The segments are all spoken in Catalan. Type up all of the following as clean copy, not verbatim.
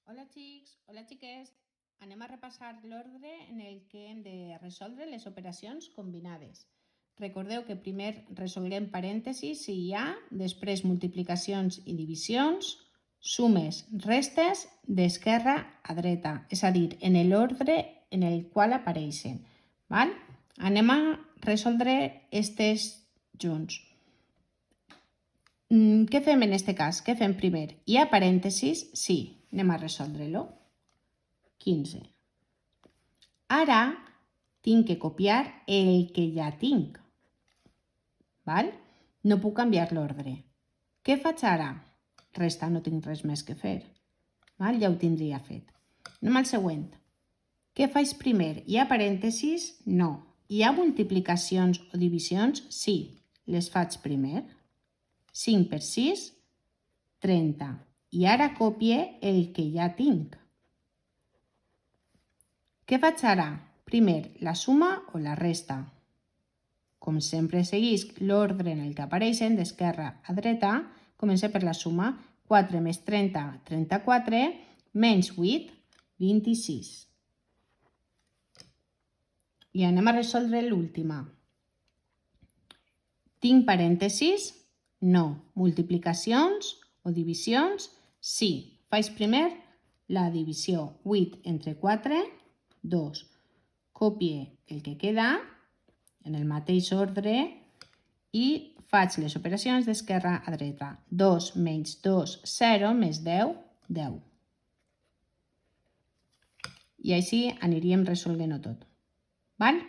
Hola xics, hola xiques. Anem a repassar l'ordre en el que hem de resoldre les operacions combinades. Recordeu que primer resolguem parèntesis si hi ha, després multiplicacions i divisions, sumes, restes, d'esquerra a dreta, és a dir, en l'ordre en el qual apareixen. Val? Anem a resoldre estes junts. Què fem en aquest cas? Què fem primer? Hi ha parèntesis? Sí. Anem a resoldre-lo. 15. Ara tinc que copiar el que ja tinc. Val? No puc canviar l'ordre. Què faig ara? Resta, no tinc res més que fer. Val? Ja ho tindria fet. Anem al següent. Què faig primer? Hi ha parèntesis? No. Hi ha multiplicacions o divisions? Sí. Les faig primer. 5 per 6, 30. I ara copie el que ja tinc. Què faig ara? Primer, la suma o la resta. Com sempre seguisc l'ordre en el que apareixen d'esquerra a dreta, comencem per la suma. 4 més 30, 34, menys 8, 26. I anem a resoldre l'última. Tinc parèntesis? No. Multiplicacions o divisions? Sí. Faig primer la divisió. 8 entre 4, 2. Copie el que queda en el mateix ordre i faig les operacions d'esquerra a dreta. 2 menys 2, 0, més 10, 10. I així aniríem resolent-ho tot. Val?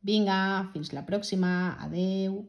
Vinga, fins la pròxima. Adeu.